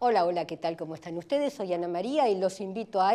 Hola, hola, ¿qué tal? ¿Cómo están ustedes? Soy Ana María y los invito a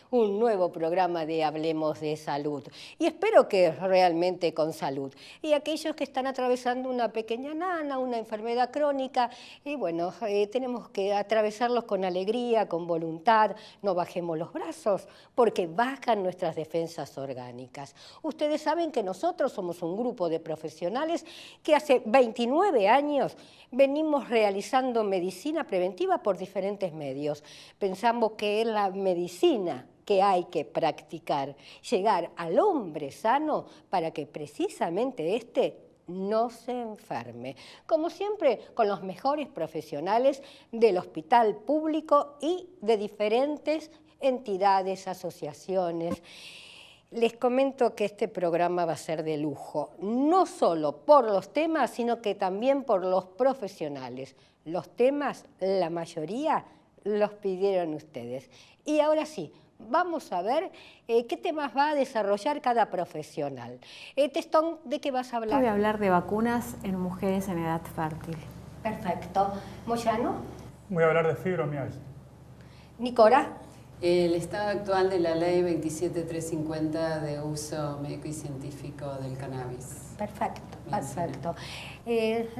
un nuevo programa de Hablemos de Salud. Y espero que realmente con salud. Y aquellos que están atravesando una pequeña nana, una enfermedad crónica, y bueno, tenemos que atravesarlos con alegría, con voluntad, no bajemos los brazos, porque bajan nuestras defensas orgánicas. Ustedes saben que nosotros somos un grupo de profesionales que hace 29 años venimos realizando medicina preventiva por diferentes medios. Pensamos que es la medicina que hay que practicar, llegar al hombre sano para que precisamente éste no se enferme. Como siempre, con los mejores profesionales del hospital público y de diferentes entidades, asociaciones. Les comento que este programa va a ser de lujo, no solo por los temas, sino que también por los profesionales. Los temas, la mayoría, los pidieron ustedes. Y ahora sí, vamos a ver qué temas va a desarrollar cada profesional. Testón, ¿de qué vas a hablar? Voy a hablar de vacunas en mujeres en edad fértil. Perfecto. ¿Moyano? Voy a hablar de fibromialgia. ¿Nicora? El estado actual de la ley 27350 de uso médico y científico del cannabis. Perfecto, perfecto.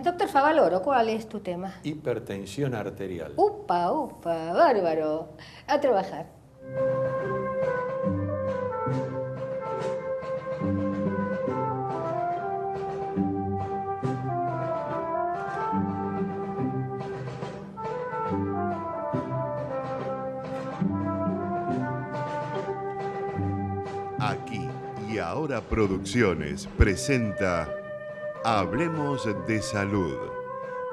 Doctor Favaloro, ¿cuál es tu tema? Hipertensión arterial. Upa, upa, bárbaro. A trabajar. Aquí y Ahora Producciones presenta Hablemos de Salud.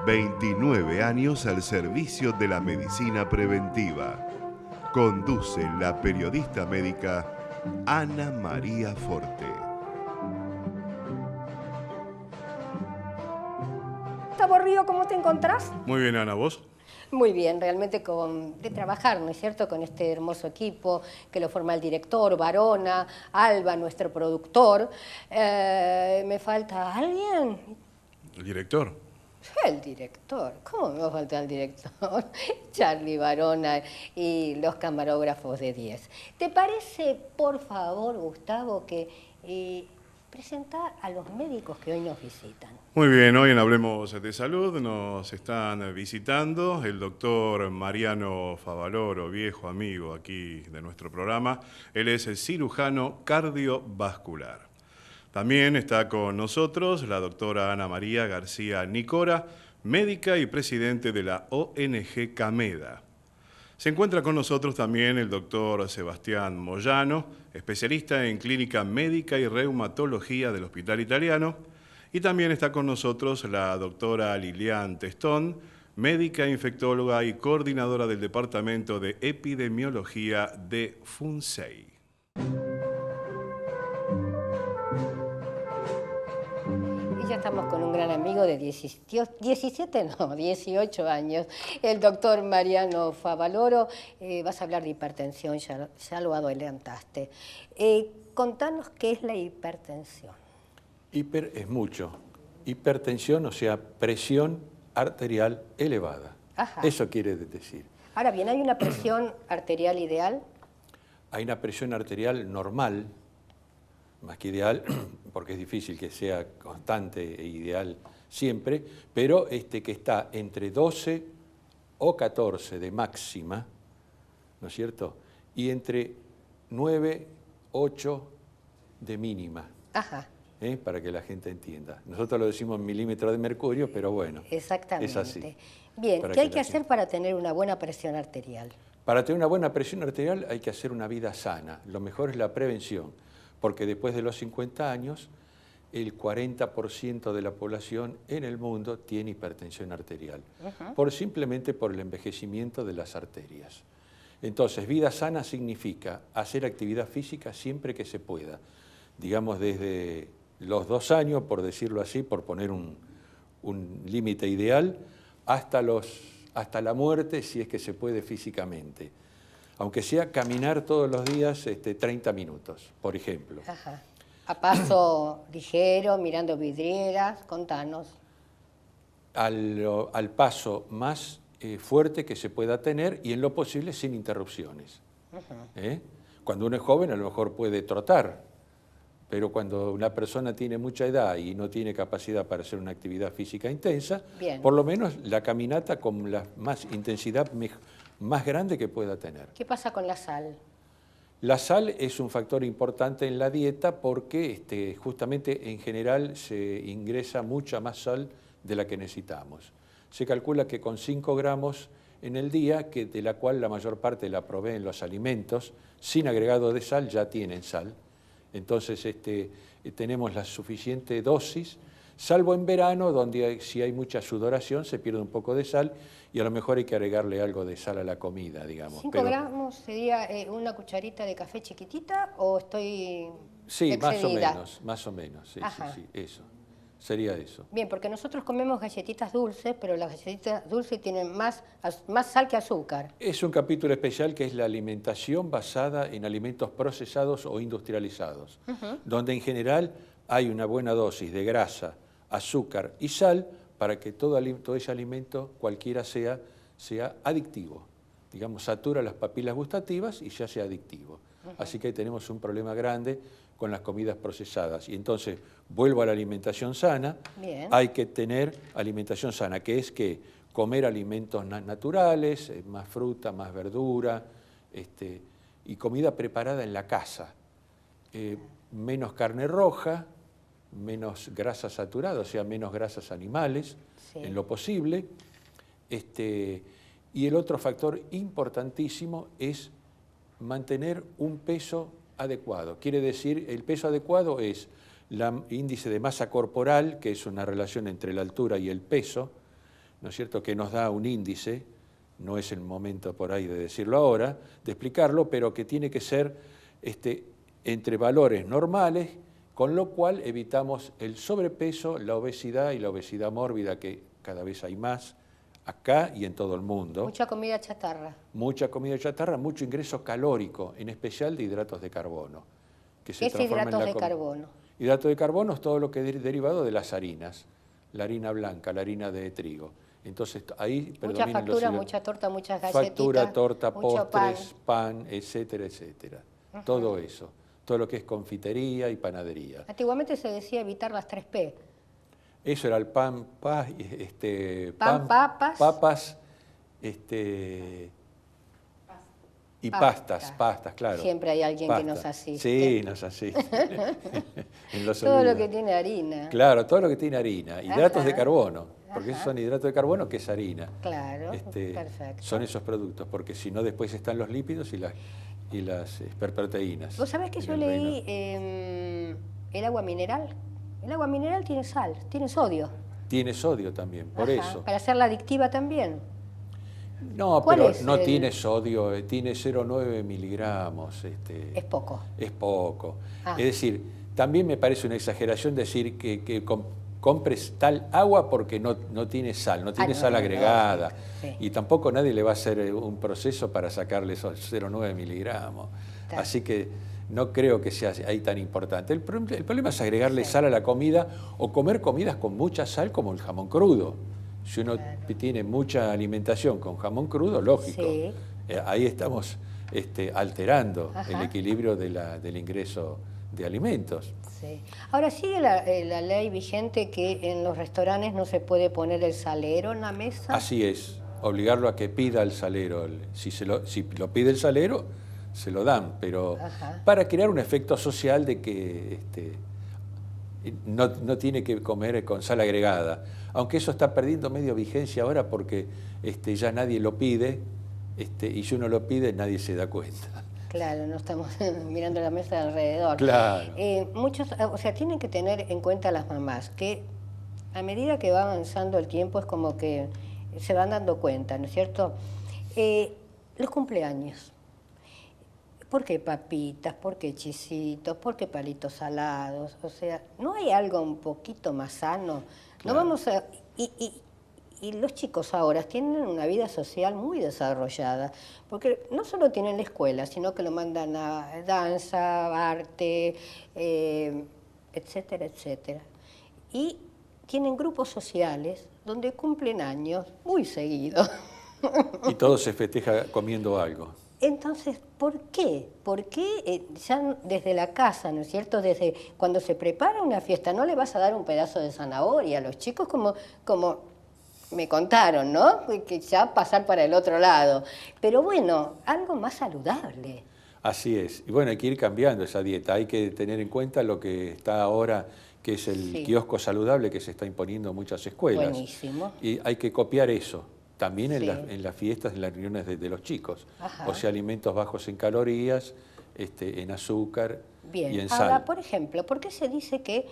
29 años al servicio de la medicina preventiva. Conduce la periodista médica Ana María Forte. Gustavo Río, ¿cómo te encontrás? Muy bien, Ana, ¿vos? Muy bien, realmente de trabajar, ¿no es cierto?, con este hermoso equipo que lo forma el director, Varona, Alba, nuestro productor. ¿Me falta alguien? ¿El director? El director, ¿cómo me va a faltar el director? Charlie Varona y los camarógrafos de 10. ¿Te parece, por favor, Gustavo, que presenta a los médicos que hoy nos visitan? Muy bien, hoy en Hablemos de Salud nos están visitando el doctor Mariano Favaloro, viejo amigo aquí de nuestro programa. Él es el cirujano cardiovascular. También está con nosotros la doctora Ana María García Nicora, médica y presidente de la ONG Cameda. Se encuentra con nosotros también el doctor Sebastián Moyano, especialista en clínica médica y reumatología del Hospital Italiano. Y también está con nosotros la doctora Lilian Testón, médica infectóloga y coordinadora del Departamento de Epidemiología de FUNSEI. Ya estamos con un gran amigo de 18 años, el doctor Mariano Favaloro. Vas a hablar de hipertensión, ya lo adelantaste. Contanos qué es la hipertensión. Hiper es mucho. Hipertensión, o sea, presión arterial elevada. Ajá. Eso quiere decir. Ahora bien, ¿hay una presión arterial ideal? Hay una presión arterial normal, más que ideal, porque es difícil que sea constante e ideal siempre, pero que está entre 12 o 14 de máxima, ¿no es cierto? Y entre 9, 8 de mínima. Ajá. Para que la gente entienda. Nosotros lo decimos en milímetros de mercurio, pero bueno, exactamente. Es así. Bien, ¿qué hay que hacer para tener una buena presión arterial? Para tener una buena presión arterial hay que hacer una vida sana. Lo mejor es la prevención, porque después de los 50 años, el 40% de la población en el mundo tiene hipertensión arterial, simplemente por el envejecimiento de las arterias. Entonces, vida sana significa hacer actividad física siempre que se pueda, digamos desde los 2 años, por decirlo así, por poner un límite ideal, hasta la muerte, si es que se puede físicamente. Aunque sea caminar todos los días 30 minutos, por ejemplo. Ajá. A paso ligero, mirando vidrieras, contanos. Al paso más fuerte que se pueda tener y en lo posible sin interrupciones. Cuando uno es joven a lo mejor puede trotar, pero cuando una persona tiene mucha edad y no tiene capacidad para hacer una actividad física intensa, Bien. por lo menos la caminata con la más intensidad más grande que pueda tener. ¿Qué pasa con la sal? La sal es un factor importante en la dieta porque justamente en general se ingresa mucha más sal de la que necesitamos. Se calcula que con 5 gramos en el día, de la cual la mayor parte la proveen los alimentos, sin agregado de sal ya tienen sal. Entonces tenemos la suficiente dosis, salvo en verano, donde si hay mucha sudoración se pierde un poco de sal y a lo mejor hay que agregarle algo de sal a la comida, digamos. 5 gramos sería una cucharita de café chiquitita o estoy Sí, excedida? más o menos, sí, Ajá. sí, eso. Sería eso. Bien, porque nosotros comemos galletitas dulces, pero las galletitas dulces tienen más sal que azúcar. Es un capítulo especial que es la alimentación basada en alimentos procesados o industrializados, donde en general hay una buena dosis de grasa, azúcar y sal para que todo ese alimento, cualquiera sea adictivo. Digamos, satura las papilas gustativas y se hace adictivo. Así que ahí tenemos un problema grande con las comidas procesadas. Y entonces, vuelvo a la alimentación sana. Bien. Hay que tener alimentación sana, que es que comer alimentos naturales, más fruta, más verdura, y comida preparada en la casa. Menos carne roja, menos grasa saturada, o sea, menos grasas animales, Sí. en lo posible. Y el otro factor importantísimo es mantener un peso adecuado. Quiere decir, el peso adecuado es el índice de masa corporal, que es una relación entre la altura y el peso, ¿no es cierto?, que nos da un índice, no es el momento por ahí de decirlo ahora, de explicarlo, pero que tiene que ser entre valores normales, con lo cual evitamos el sobrepeso, la obesidad y la obesidad mórbida, que cada vez hay más acá y en todo el mundo. Mucha comida chatarra. Mucha comida chatarra, mucho ingreso calórico, en especial de hidratos de carbono. Que se ¿Qué es transforman en hidratos la de carbono? Hidrato de carbono es todo lo que es derivado de las harinas, la harina blanca, la harina de trigo. Entonces ahí Mucha predominan los factura, hidratos. mucha torta, muchas galletitas. Factura, torta, mucho postres, pan, etcétera, etcétera. Todo eso, todo lo que es confitería y panadería. Antiguamente se decía evitar las 3P. Eso era el pan, papas, y pastas, claro. Siempre hay alguien que nos Pastas. asiste. Sí, nos asiste. En los Todo lo olvidos. que tiene harina. Claro, todo lo que tiene harina. Hidratos de Ajá. carbono, porque esos Ajá. son hidratos de carbono, que es harina. Claro, perfecto. Son esos productos, porque si no después están los lípidos y las proteínas. Vos sabés que en yo el leí reino. el agua mineral. El agua mineral tiene sal, tiene sodio. Tiene sodio también, por Ajá, eso. para hacerla adictiva también. No, ¿Cuál pero es no el- tiene sodio, tiene 0,9 miligramos. Es poco. Es poco. Ah. Es decir, también me parece una exageración decir que compres tal agua porque no tiene sal, no tiene no, sal no, agregada. sí. Y tampoco nadie le va a hacer un proceso para sacarle esos 0,9 miligramos. Claro. Así que no creo que sea ahí tan importante. El problema es agregarle sal a la comida o comer comidas con mucha sal como el jamón crudo. Si uno tiene mucha alimentación con jamón crudo, lógico. Sí. Ahí estamos alterando Ajá. el equilibrio del ingreso de alimentos. Sí. Ahora, sigue la ley vigente que en los restaurantes no se puede poner el salero en la mesa. Así es, obligarlo a que pida el salero. Si lo pide el salero, se lo dan, pero Ajá. para crear un efecto social de que no tiene que comer con sal agregada. Aunque eso está perdiendo medio vigencia ahora porque ya nadie lo pide, y si uno lo pide nadie se da cuenta. Claro, no estamos mirando la mesa de alrededor. Claro. Muchos, o sea, tienen que tener en cuenta las mamás que a medida que va avanzando el tiempo es como que se van dando cuenta, ¿no es cierto? Los cumpleaños. ¿Por qué papitas? ¿Por qué chisitos? ¿Por qué palitos salados? O sea, ¿no hay algo un poquito más sano? No Claro. vamos a... Y los chicos ahora tienen una vida social muy desarrollada, porque no solo tienen la escuela, sino que lo mandan a danza, arte, etcétera, etcétera. Y tienen grupos sociales donde cumplen años muy seguido. Y todo se festeja comiendo algo. Entonces, ¿por qué? ¿Por qué ya desde la casa, ¿no es cierto? Desde cuando se prepara una fiesta, no le vas a dar un pedazo de zanahoria a los chicos como me contaron, ¿no? Que ya pasar para el otro lado. Pero bueno, algo más saludable. Así es. Y bueno, hay que ir cambiando esa dieta. Hay que tener en cuenta lo que está ahora, que es el kiosco saludable que se está imponiendo en muchas escuelas. Buenísimo. Y hay que copiar eso. También Sí. en las fiestas, en las reuniones de los chicos. Ajá. O sea, alimentos bajos en calorías, en azúcar Bien. y en Ahora, sal. por ejemplo, ¿por qué se dice que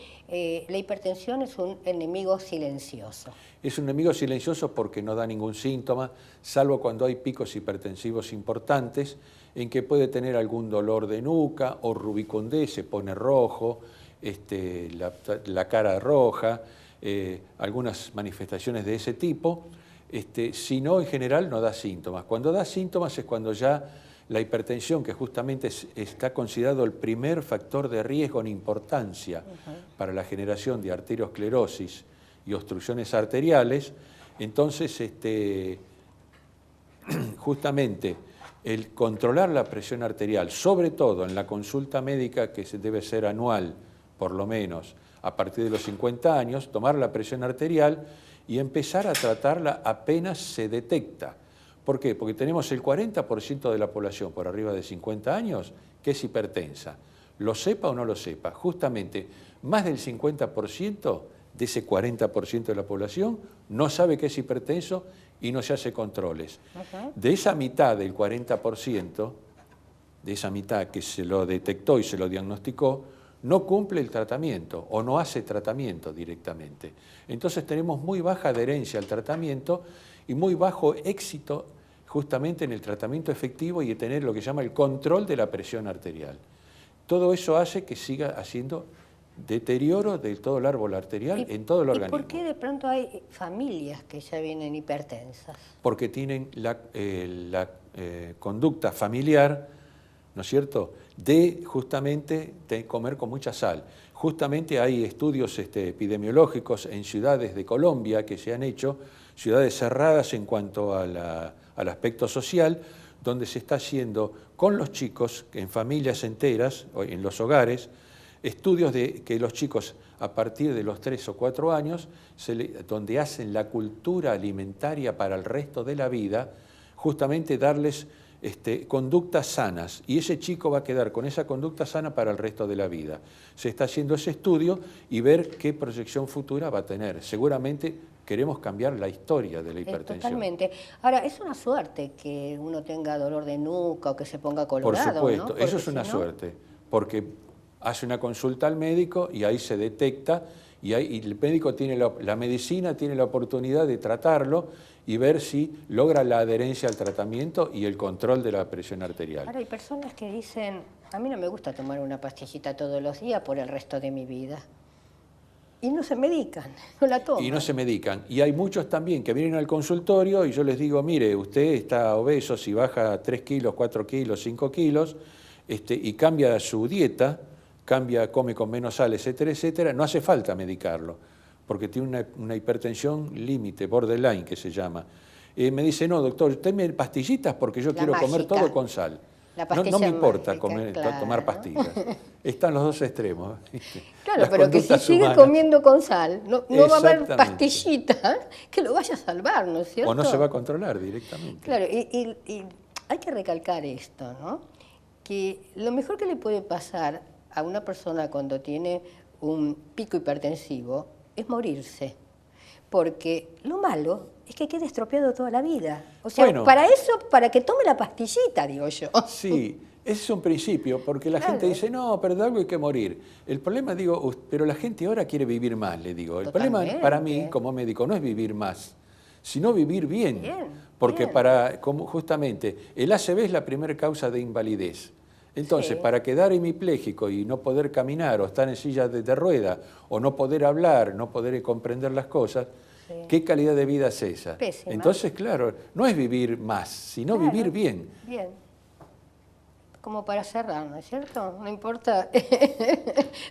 la hipertensión es un enemigo silencioso? Es un enemigo silencioso porque no da ningún síntoma, salvo cuando hay picos hipertensivos importantes, en que puede tener algún dolor de nuca o rubicundez, se pone rojo, la cara roja, algunas manifestaciones de ese tipo. Si no, en general no da síntomas. Cuando da síntomas es cuando ya la hipertensión, que justamente está considerado el primer factor de riesgo en importancia para la generación de arteriosclerosis y obstrucciones arteriales, entonces justamente el controlar la presión arterial, sobre todo en la consulta médica que debe ser anual, por lo menos a partir de los 50 años, tomar la presión arterial y empezar a tratarla apenas se detecta. ¿Por qué? Porque tenemos el 40% de la población por arriba de 50 años que es hipertensa. Lo sepa o no lo sepa, justamente más del 50% de ese 40% de la población no sabe que es hipertenso y no se hace controles. De esa mitad del 40%, de esa mitad que se lo detectó y se lo diagnosticó, no cumple el tratamiento o no hace tratamiento directamente. Entonces tenemos muy baja adherencia al tratamiento y muy bajo éxito justamente en el tratamiento efectivo y de tener lo que se llama el control de la presión arterial. Todo eso hace que siga haciendo deterioro de todo el árbol arterial en todo el organismo. ¿Y por qué de pronto hay familias que ya vienen hipertensas? Porque tienen la conducta familiar, ¿no es cierto?, de justamente de comer con mucha sal. Justamente hay estudios epidemiológicos en ciudades de Colombia que se han hecho, ciudades cerradas en cuanto al aspecto social, donde se está haciendo con los chicos, en familias enteras, en los hogares, estudios de que los chicos a partir de los 3 o 4 años, donde hacen la cultura alimentaria para el resto de la vida, justamente darles conductas sanas, y ese chico va a quedar con esa conducta sana para el resto de la vida. Se está haciendo ese estudio y ver qué proyección futura va a tener. Seguramente queremos cambiar la historia de la hipertensión. Totalmente. Ahora, es una suerte que uno tenga dolor de nuca o que se ponga colorado, por supuesto, ¿no? eso es una suerte, porque hace una consulta al médico y ahí se detecta, y el médico tiene la medicina tiene la oportunidad de tratarlo y ver si logra la adherencia al tratamiento y el control de la presión arterial. Ahora, hay personas que dicen, a mí no me gusta tomar una pastillita todos los días por el resto de mi vida. Y no se medican, no la toman. Y no se medican. Y hay muchos también que vienen al consultorio y yo les digo, mire, usted está obeso, si baja 3 kilos, 4 kilos, 5 kilos, y cambia su dieta, come con menos sal, etcétera, etcétera, no hace falta medicarlo, porque tiene una hipertensión límite, borderline, que se llama. Me dice, no, doctor, usted me pastillitas porque yo quiero comer todo con sal. No me importa tomar pastillas. Están los dos extremos. Claro, Las pero que si conductas sigue humanas. comiendo con sal, no va a haber Exactamente. pastillita que lo vaya a salvar, ¿no es cierto? O no se va a controlar directamente. Claro, y hay que recalcar esto, ¿no? Que lo mejor que le puede pasar a una persona cuando tiene un pico hipertensivo es morirse. Porque lo malo es que quede estropeado toda la vida. O sea, Bueno, para eso, para que tome la pastillita, digo yo. Sí, ese es un principio, porque la gente dice, no, pero de algo hay que morir. El problema, digo, pero la gente ahora quiere vivir más, le digo. El problema para mí, como médico, no es vivir más, sino vivir bien. Porque justamente, el ACV es la primera causa de invalidez. Entonces, para quedar hemipléjico y no poder caminar o estar en silla de rueda o no poder hablar, no poder comprender las cosas, ¿qué calidad de vida es esa? Pésima. Entonces, claro, no es vivir más, sino vivir bien. Bien. como para cerrar, ¿no es cierto? No importa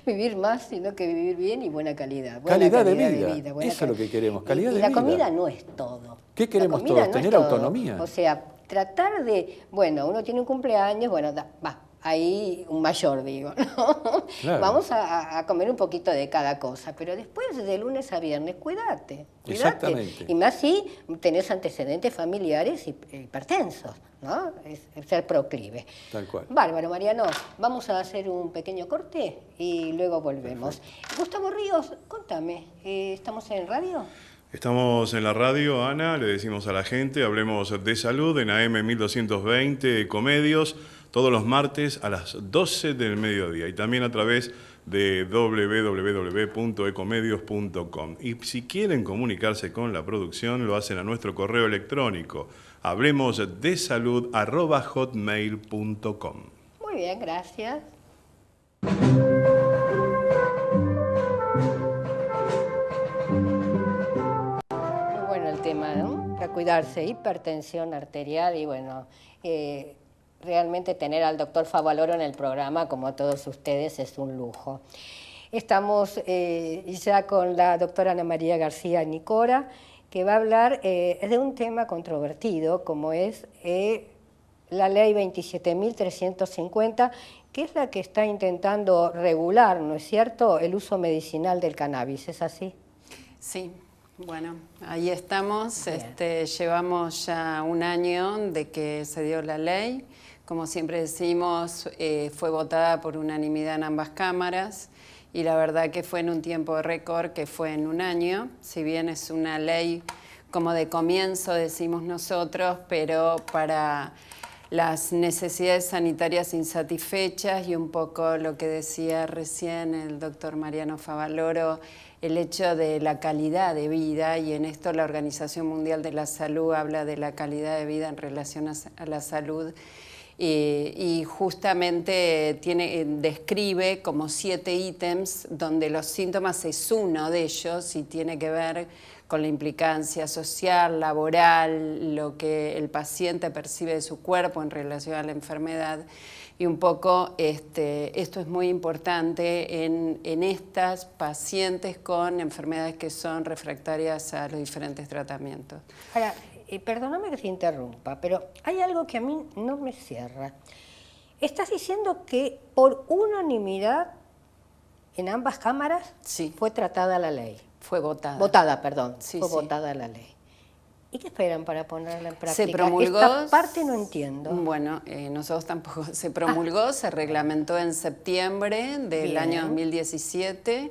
vivir más, sino que vivir bien y buena calidad. Calidad de vida, buena eso es lo que queremos, calidad de vida. Y la vida. comida no es todo. ¿Qué queremos La comida todos? no es Tener todo. autonomía. O sea, tratar de, bueno, uno tiene un cumpleaños, bueno, va, ahí un mayor, digo, ¿no? Claro. Vamos a comer un poquito de cada cosa, pero después de lunes a viernes, cuídate. Exactamente. Y más si tenés antecedentes familiares hipertensos, ¿no? Es ser proclive. Tal cual. Bárbaro, Mariano, vamos a hacer un pequeño corte y luego volvemos. Gustavo Ríos, contame, ¿estamos en radio? Estamos en la radio, Ana, le decimos a la gente, hablemos de salud en AM 1220 Ecomedios, todos los martes a las 12 del mediodía y también a través de www.ecomedios.com. Y si quieren comunicarse con la producción, lo hacen a nuestro correo electrónico, hablemosdesalud@hotmail.com. Muy bien, gracias. Muy bueno el tema, ¿no? Para cuidarse, hipertensión arterial y bueno, realmente tener al doctor Favaloro en el programa, como a todos ustedes, es un lujo. Estamos ya con la doctora Ana María García Nicora, que va a hablar de un tema controvertido, como es la ley 27.350, que es la que está intentando regular, ¿no es cierto?, el uso medicinal del cannabis, ¿es así? Sí, bueno, ahí estamos. Llevamos ya un año de que se dio la ley. Como siempre decimos, fue votada por unanimidad en ambas cámaras y la verdad que fue en un tiempo récord, que fue en un año. Si bien es una ley como de comienzo, decimos nosotros, pero para las necesidades sanitarias insatisfechas y un poco lo que decía recién el doctor Mariano Favaloro, el hecho de la calidad de vida, y en esto la Organización Mundial de la Salud habla de la calidad de vida en relación a la salud, y justamente describe como 7 ítems donde los síntomas es uno de ellos y tiene que ver con la implicancia social, laboral, lo que el paciente percibe de su cuerpo en relación a la enfermedad. Y un poco esto es muy importante en estas pacientes con enfermedades que son refractarias a los diferentes tratamientos. Ahora, perdóname que te interrumpa, pero hay algo que a mí no me cierra. Estás diciendo que por unanimidad en ambas cámaras Sí. fue tratada la ley. Fue votada. Votada, perdón. Sí, fue sí. votada la ley. ¿Y qué esperan para ponerla en práctica? Se promulgó. Esta parte no entiendo. Bueno, nosotros tampoco. Se promulgó, se reglamentó en septiembre del Bien. año 2017.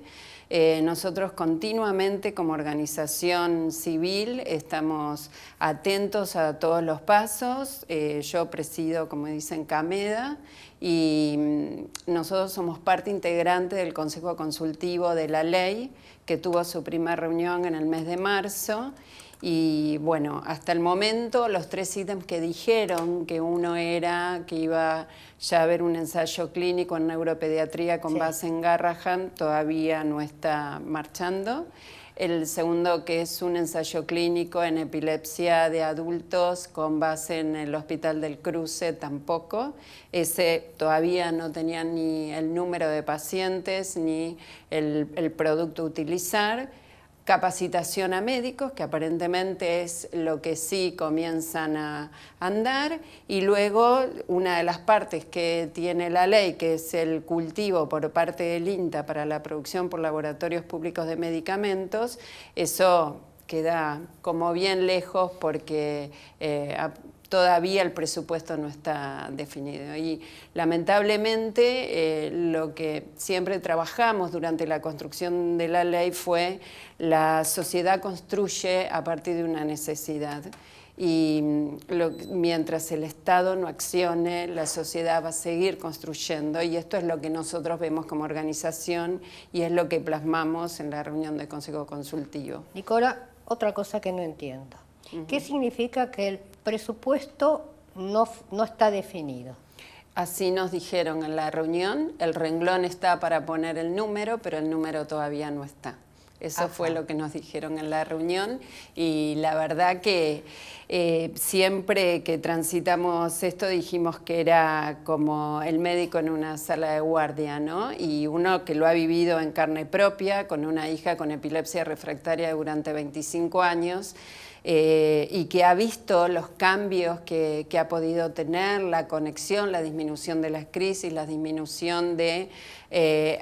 Nosotros continuamente como organización civil estamos atentos a todos los pasos. Yo presido, como dicen, CAMEDA, y nosotros somos parte integrante del Consejo Consultivo de la Ley, que tuvo su primera reunión en el mes de marzo. Y bueno, hasta el momento los 3 ítems que dijeron, que uno era que iba ya a haber un ensayo clínico en neuropediatría con base en Garrahan, todavía no está marchando. El segundo, que es un ensayo clínico en epilepsia de adultos con base en el Hospital del Cruce, tampoco. Ese todavía no tenía ni el número de pacientes ni el producto a utilizar. Capacitación a médicos, que aparentemente es lo que sí comienzan a andar, y luego una de las partes que tiene la ley, que es el cultivo por parte del INTA para la producción por laboratorios públicos de medicamentos. Eso queda como bien lejos porque todavía el presupuesto no está definido y lamentablemente lo que siempre trabajamos durante la construcción de la ley fue la sociedad construye a partir de una necesidad y mientras el Estado no accione, la sociedad va a seguir construyendo y esto es lo que nosotros vemos como organización y es lo que plasmamos en la reunión del Consejo Consultivo. Nicora, otra cosa que no entiendo. ¿Qué significa que el presupuesto no está definido? Así nos dijeron en la reunión, el renglón está para poner el número, pero el número todavía no está. Eso fue lo que nos dijeron en la reunión y la verdad que siempre que transitamos esto dijimos que era como el médico en una sala de guardia, ¿no? Y uno que lo ha vivido en carne propia, con una hija con epilepsia refractaria durante 25 años, y que ha visto los cambios que ha podido tener, la conexión, la disminución de las crisis, la disminución de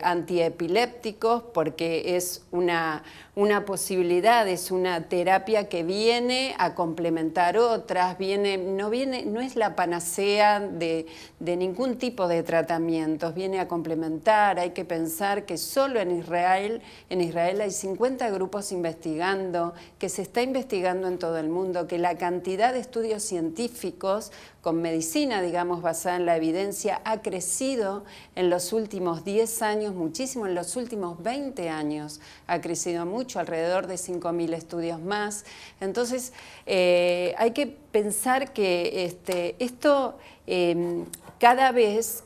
antiepilépticos, porque es una posibilidad, es una terapia que viene a complementar otras, no es la panacea de ningún tipo de tratamientos, viene a complementar. Hay que pensar que solo en Israel hay 50 grupos investigando, que se está investigando en todo el mundo, que la cantidad de estudios científicos con medicina, digamos, basada en la evidencia, ha crecido en los últimos 10 años, muchísimo, en los últimos 20 años ha crecido mucho, alrededor de 5.000 estudios más. Entonces, hay que pensar que esto cada vez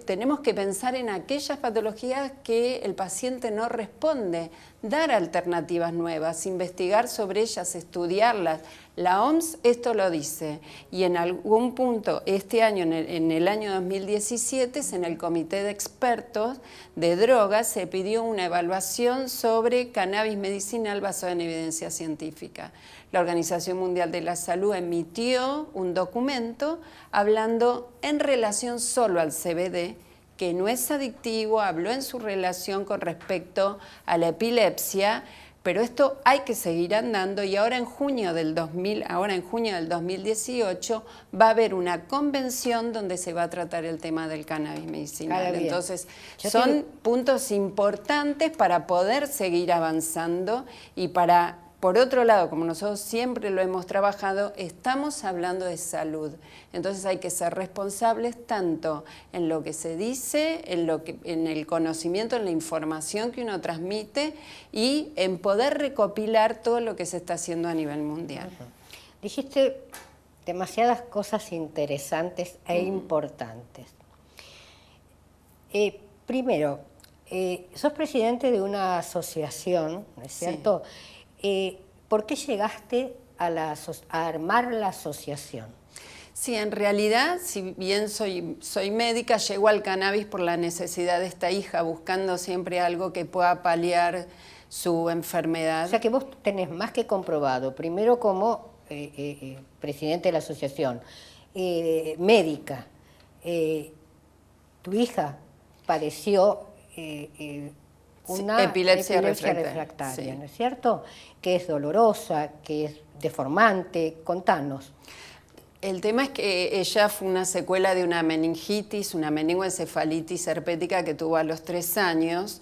tenemos que pensar en aquellas patologías que el paciente no responde, dar alternativas nuevas, investigar sobre ellas, estudiarlas. La OMS esto lo dice y en algún punto este año, en el año 2017, en el Comité de Expertos de Drogas se pidió una evaluación sobre cannabis medicinal basada en evidencia científica. La Organización Mundial de la Salud emitió un documento hablando en relación solo al CBD, que no es adictivo, habló en su relación con respecto a la epilepsia, pero esto hay que seguir andando y ahora en junio del 2018 va a haber una convención donde se va a tratar el tema del cannabis medicinal. Entonces, son puntos importantes para poder seguir avanzando y para... Por otro lado, como nosotros siempre lo hemos trabajado, estamos hablando de salud. Entonces hay que ser responsables tanto en lo que se dice, en el conocimiento, en la información que uno transmite y en poder recopilar todo lo que se está haciendo a nivel mundial. Dijiste demasiadas cosas interesantes e importantes. Primero, sos presidente de una asociación, ¿no es cierto? Sí. ¿Por qué llegaste a armar la asociación? Sí, en realidad, si bien soy médica, llego al cannabis por la necesidad de esta hija, buscando siempre algo que pueda paliar su enfermedad. O sea que vos tenés más que comprobado, primero como presidente de la asociación, médica, tu hija padeció... una epilepsia refractaria, sí. ¿No es cierto? Que es dolorosa, que es deformante. Contanos. El tema es que ella fue una secuela de una meningitis, una meningoencefalitis herpética que tuvo a los 3 años.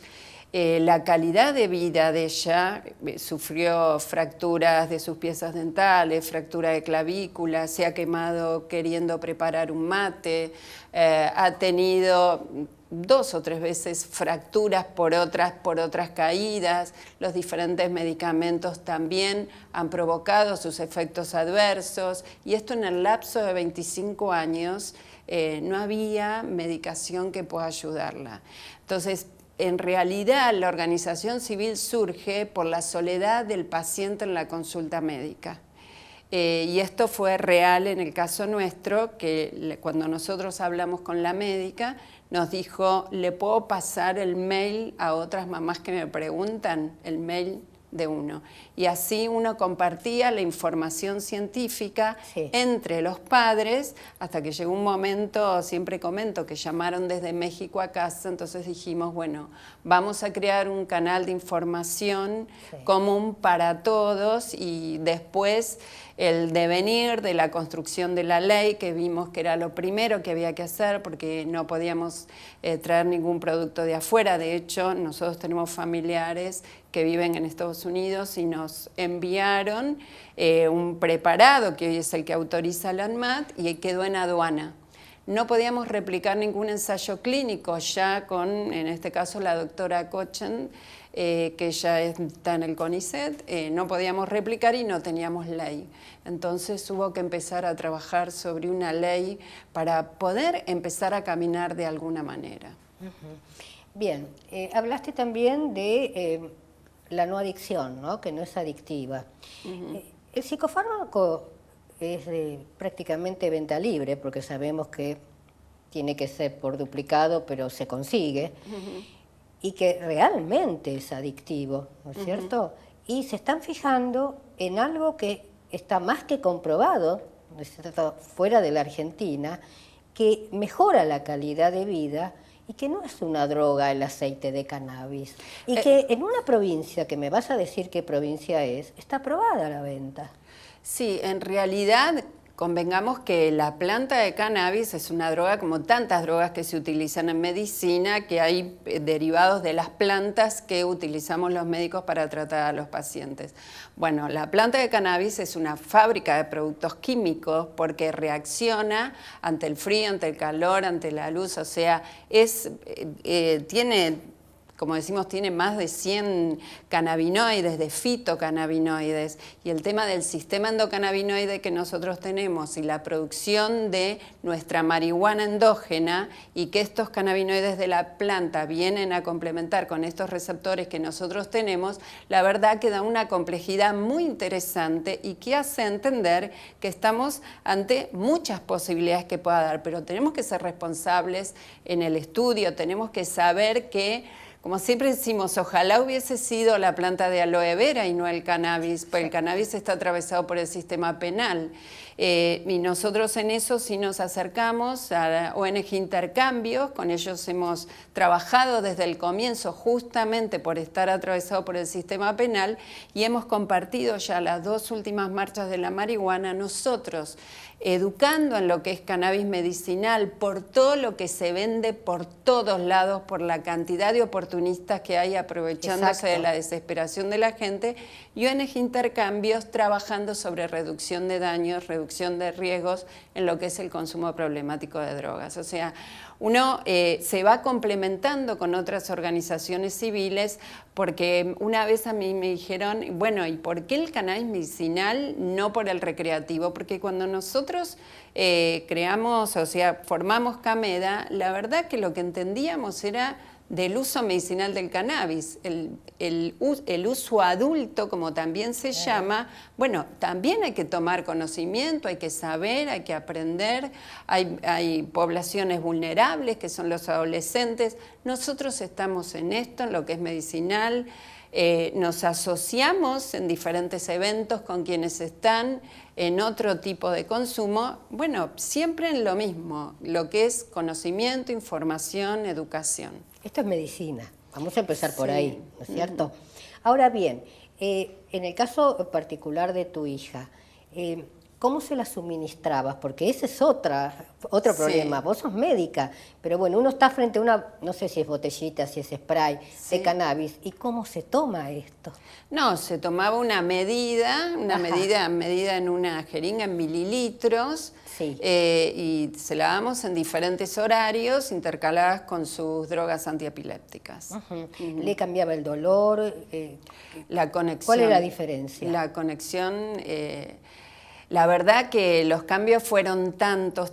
La calidad de vida de ella, sufrió fracturas de sus piezas dentales, fractura de clavícula, se ha quemado queriendo preparar un mate, ha tenido 2 o 3 veces fracturas por otras caídas. Los diferentes medicamentos también han provocado sus efectos adversos y esto en el lapso de 25 años no había medicación que pueda ayudarla. Entonces, en realidad la organización civil surge por la soledad del paciente en la consulta médica. Y esto fue real en el caso nuestro, que cuando nosotros hablamos con la médica, nos dijo, ¿le puedo pasar el mail a otras mamás que me preguntan? El mail de uno. Y así uno compartía la información científica entre los padres, hasta que llegó un momento, siempre comento, que llamaron desde México a casa, entonces dijimos, bueno, vamos a crear un canal de información común para todos y después el devenir de la construcción de la ley, que vimos que era lo primero que había que hacer porque no podíamos traer ningún producto de afuera. De hecho, nosotros tenemos familiares que viven en Estados Unidos y nos enviaron un preparado, que hoy es el que autoriza la ANMAT, y quedó en aduana. No podíamos replicar ningún ensayo clínico ya con, en este caso, la doctora Kochen, que ya está en el CONICET, no podíamos replicar y no teníamos ley. Entonces hubo que empezar a trabajar sobre una ley para poder empezar a caminar de alguna manera. Bien, hablaste también de la no adicción, ¿no? Que no es adictiva. El psicofármaco es prácticamente venta libre, porque sabemos que tiene que ser por duplicado, pero se consigue, y que realmente es adictivo, ¿no es cierto? Y se están fijando en algo que está más que comprobado, ¿no es cierto?, fuera de la Argentina, que mejora la calidad de vida y que no es una droga el aceite de cannabis. Y que en una provincia, que me vas a decir qué provincia es, está aprobada la venta. Sí, en realidad convengamos que la planta de cannabis es una droga como tantas drogas que se utilizan en medicina, que hay derivados de las plantas que utilizamos los médicos para tratar a los pacientes. Bueno, la planta de cannabis es una fábrica de productos químicos porque reacciona ante el frío, ante el calor, ante la luz, o sea, tiene, como decimos, tiene más de 100 cannabinoides, de fitocannabinoides, y el tema del sistema endocannabinoide que nosotros tenemos y la producción de nuestra marihuana endógena, y que estos cannabinoides de la planta vienen a complementar con estos receptores que nosotros tenemos, la verdad que da una complejidad muy interesante y que hace entender que estamos ante muchas posibilidades que pueda dar, pero tenemos que ser responsables en el estudio, tenemos que saber que, como siempre decimos, ojalá hubiese sido la planta de aloe vera y no el cannabis, porque el cannabis está atravesado por el sistema penal. Y nosotros en eso sí nos acercamos a la ONG Intercambios, con ellos hemos trabajado desde el comienzo justamente por estar atravesado por el sistema penal, y hemos compartido ya las 2 últimas marchas de la marihuana, nosotros educando en lo que es cannabis medicinal, por todo lo que se vende por todos lados, por la cantidad de oportunistas que hay aprovechándose de la desesperación de la gente, y ONG Intercambios trabajando sobre reducción de daños, reducción de riesgos en lo que es el consumo problemático de drogas. O sea, uno se va complementando con otras organizaciones civiles, porque una vez a mí me dijeron, bueno, ¿y por qué el cannabis medicinal, no por el recreativo? Porque cuando nosotros creamos, o sea, formamos CAMEDA, la verdad que lo que entendíamos era del uso medicinal del cannabis, el uso adulto, como también se llama. Bueno, también hay que tomar conocimiento, hay que saber, hay que aprender, hay poblaciones vulnerables que son los adolescentes. Nosotros estamos en esto, en lo que es medicinal, nos asociamos en diferentes eventos con quienes están en otro tipo de consumo, bueno, siempre en lo mismo, lo que es conocimiento, información, educación. Esto es medicina, vamos a empezar por ahí, ¿no es cierto? Ahora bien, en el caso particular de tu hija, ¿cómo se la suministrabas? Porque ese es otro problema. Vos sos médica, pero bueno, uno está frente a una, no sé si es botellita, si es spray de cannabis. ¿Y cómo se toma esto? No, se tomaba una medida en una jeringa en mililitros, y se la damos en diferentes horarios, intercaladas con sus drogas antiepilépticas. ¿Le cambiaba el dolor? La conexión. ¿Cuál es la diferencia? La conexión... La verdad que los cambios fueron tantos,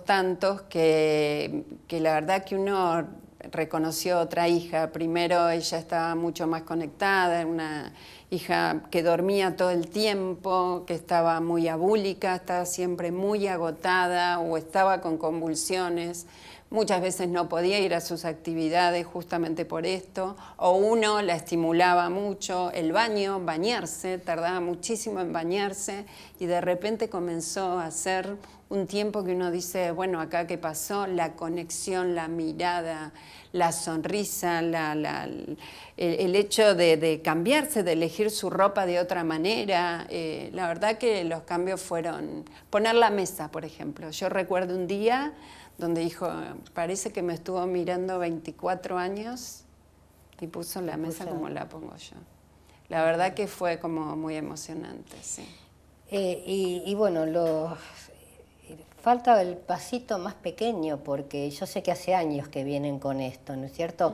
que la verdad que uno reconoció otra hija. Primero ella estaba mucho más conectada, era una hija que dormía todo el tiempo, que estaba muy abúlica, estaba siempre muy agotada o estaba con convulsiones. Muchas veces no podía ir a sus actividades justamente por esto, o uno la estimulaba mucho, el baño, bañarse, tardaba muchísimo en bañarse, y de repente comenzó a ser un tiempo que uno dice, bueno, acá qué pasó, la conexión, la mirada, la sonrisa, el hecho de cambiarse, de elegir su ropa de otra manera. La verdad que los cambios fueron poner la mesa, por ejemplo. Yo recuerdo un día donde dijo, parece que me estuvo mirando 24 años y puso la mesa como la pongo yo. La verdad que fue como muy emocionante, sí. Y bueno, falta el pasito más pequeño, porque yo sé que hace años que vienen con esto, ¿no es cierto?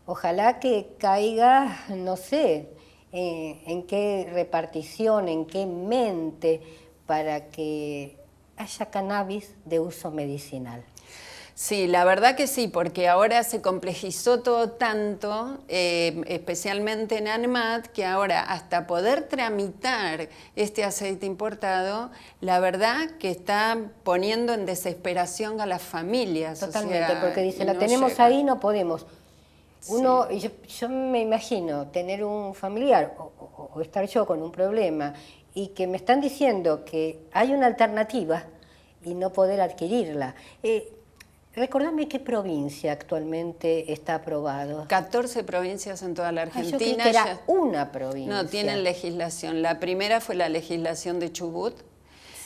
Ojalá que caiga, no sé, en qué repartición, en qué mente, para que haya cannabis de uso medicinal. Sí, la verdad que sí, porque ahora se complejizó todo tanto, especialmente en ANMAT, que ahora hasta poder tramitar este aceite importado, la verdad que está poniendo en desesperación a las familias. Totalmente, o sea, porque dice, la no tenemos llega. ahí, no podemos. Uno, yo me imagino tener un familiar o estar yo con un problema y que me están diciendo que hay una alternativa y no poder adquirirla. Recordame qué provincia actualmente está aprobado. 14 provincias en toda la Argentina. Yo creí que era una provincia. No, tienen legislación. La primera fue la legislación de Chubut.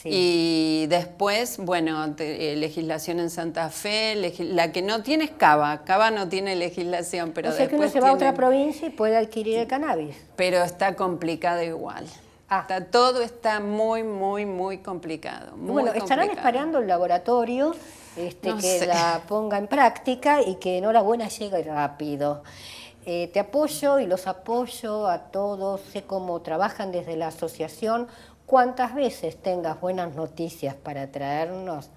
Sí. Y después, bueno, legislación en Santa Fe, la que no tiene es Cava. Cava no tiene legislación, pero o sea que uno después se va a otra tienen- provincia y puede adquirir el cannabis. Pero está complicado igual. Ah. Todo está muy, muy, muy complicado. Muy Bueno, estarán complicado. esperando el laboratorio No que sé. la ponga en práctica y que enhorabuena llegue rápido. Te apoyo y los apoyo a todos, sé cómo trabajan desde la asociación. Cuantas veces tengas buenas noticias para traernos,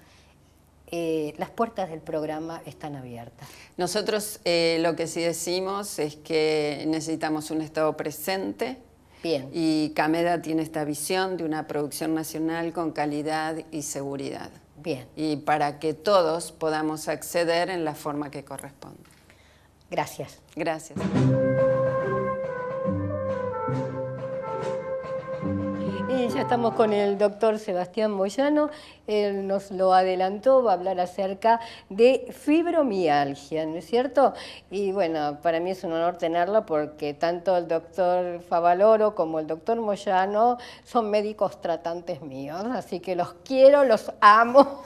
las puertas del programa están abiertas. Nosotros lo que sí decimos es que necesitamos un Estado presente. Bien. Y Cameda tiene esta visión de una producción nacional con calidad y seguridad. Bien, Y para que todos podamos acceder en la forma que corresponde. gracias. Gracias. Ya estamos con el doctor Sebastián Moyano, él nos lo adelantó, va a hablar acerca de fibromialgia, ¿no es cierto? Y bueno, para mí es un honor tenerlo porque tanto el doctor Favaloro como el doctor Moyano son médicos tratantes míos, así que los quiero, los amo.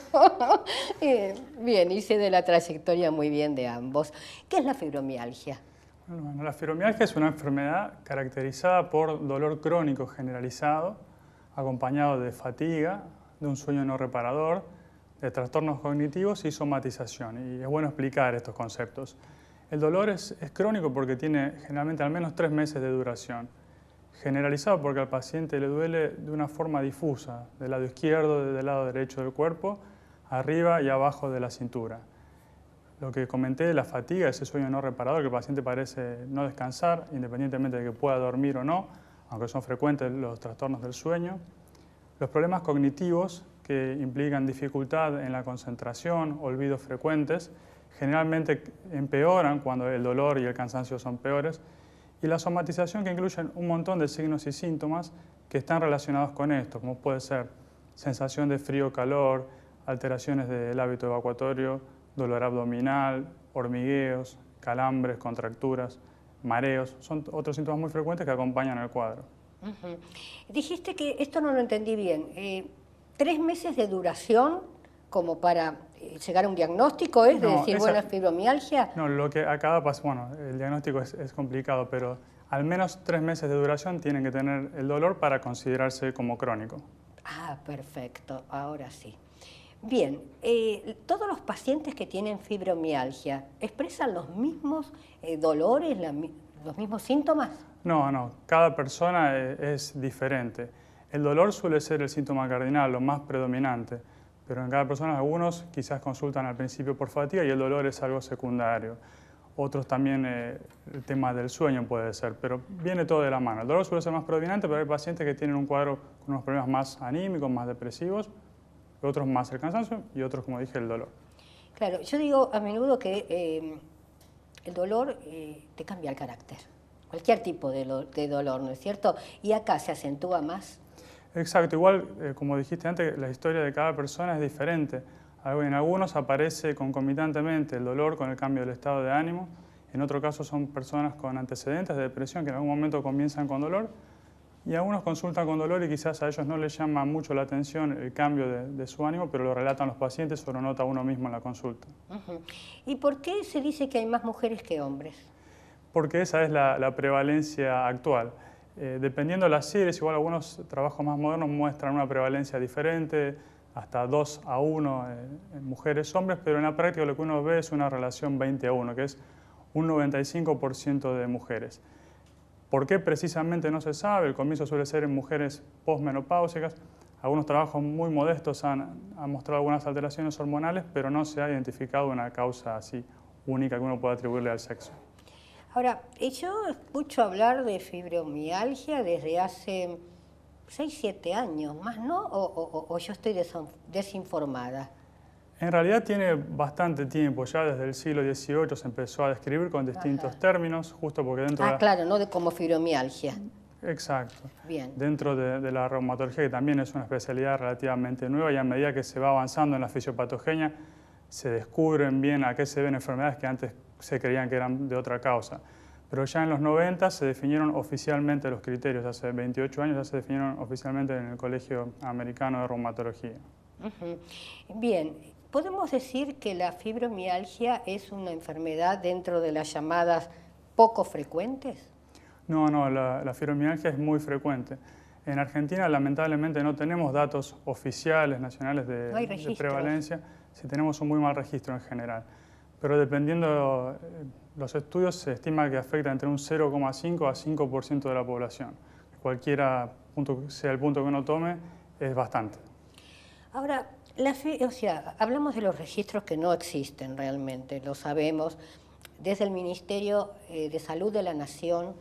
Bien, hice de la trayectoria muy bien de ambos. ¿Qué es la fibromialgia? Bueno, la fibromialgia es una enfermedad caracterizada por dolor crónico generalizado, acompañado de fatiga, de un sueño no reparador, de trastornos cognitivos y somatización. Y es bueno explicar estos conceptos. El dolor es crónico porque tiene generalmente al menos 3 meses de duración. Generalizado porque al paciente le duele de una forma difusa, del lado izquierdo, del lado derecho del cuerpo, arriba y abajo de la cintura. Lo que comenté, la fatiga, ese sueño no reparador, que el paciente parece no descansar, independientemente de que pueda dormir o no, aunque son frecuentes los trastornos del sueño. Los problemas cognitivos, que implican dificultad en la concentración, olvidos frecuentes, generalmente empeoran cuando el dolor y el cansancio son peores. Y la somatización, que incluyen un montón de signos y síntomas que están relacionados con esto, como puede ser sensación de frío o calor, alteraciones del hábito evacuatorio, dolor abdominal, hormigueos, calambres, contracturas, mareos. Son otros síntomas muy frecuentes que acompañan el cuadro. Uh-huh. Dijiste que, esto no lo entendí bien, 3 meses de duración como para llegar a un diagnóstico, ¿es? De No, decir, bueno, es fibromialgia. No, lo que acaba pasa, bueno, el diagnóstico es complicado, pero al menos 3 meses de duración tienen que tener el dolor para considerarse como crónico. Ah, perfecto, ahora sí. Bien, ¿todos los pacientes que tienen fibromialgia expresan los mismos dolores, los mismos síntomas? No, cada persona es diferente. El dolor suele ser el síntoma cardinal, lo más predominante, pero en cada persona algunos quizás consultan al principio por fatiga y el dolor es algo secundario. Otros también el tema del sueño puede ser, pero viene todo de la mano. El dolor suele ser más predominante, pero hay pacientes que tienen un cuadro con unos problemas más anímicos, más depresivos, otros más el cansancio y otros, como dije, el dolor. Claro, yo digo a menudo que el dolor te cambia el carácter. Cualquier tipo de dolor, ¿no es cierto? Y acá se acentúa más. Exacto, igual, como dijiste antes, la historia de cada persona es diferente. En algunos aparece concomitantemente el dolor con el cambio del estado de ánimo. En otro caso son personas con antecedentes de depresión que en algún momento comienzan con dolor. Y algunos consultan con dolor y quizás a ellos no les llama mucho la atención el cambio de su ánimo, pero lo relatan los pacientes o lo nota uno mismo en la consulta. Uh-huh. ¿Y por qué se dice que hay más mujeres que hombres? Porque esa es la prevalencia actual. Dependiendo de las series, igual algunos trabajos más modernos muestran una prevalencia diferente, hasta 2:1 en mujeres hombres, pero en la práctica lo que uno ve es una relación 20:1, que es un 95% de mujeres. ¿Por qué precisamente no se sabe? El comienzo suele ser en mujeres posmenopáusicas. Algunos trabajos muy modestos han mostrado algunas alteraciones hormonales, pero no se ha identificado una causa así única que uno pueda atribuirle al sexo. Ahora, yo escucho hablar de fibromialgia desde hace 6, 7 años más, ¿no? ¿O yo estoy desinformada? En realidad tiene bastante tiempo, ya desde el siglo XVIII se empezó a describir con distintos términos, justo porque dentro de... claro, no de como fibromialgia. Exacto. Bien. Dentro de la reumatología, que también es una especialidad relativamente nueva, y a medida que se va avanzando en la fisiopatogenia, se descubren bien a qué se ven enfermedades que antes se creían que eran de otra causa. Pero ya en los 90 se definieron oficialmente los criterios, hace 28 años ya se definieron oficialmente en el Colegio Americano de Reumatología. Bien, ¿podemos decir que la fibromialgia es una enfermedad dentro de las llamadas poco frecuentes? No, la fibromialgia es muy frecuente. En Argentina, lamentablemente, no tenemos datos oficiales nacionales de prevalencia, sí tenemos un muy mal registro en general. Pero dependiendo los estudios, se estima que afecta entre un 0,5 a 5% de la población. Cualquiera sea el punto que uno tome, es bastante. Ahora, hablamos de los registros que no existen realmente, lo sabemos. Desde el Ministerio de Salud de la Nación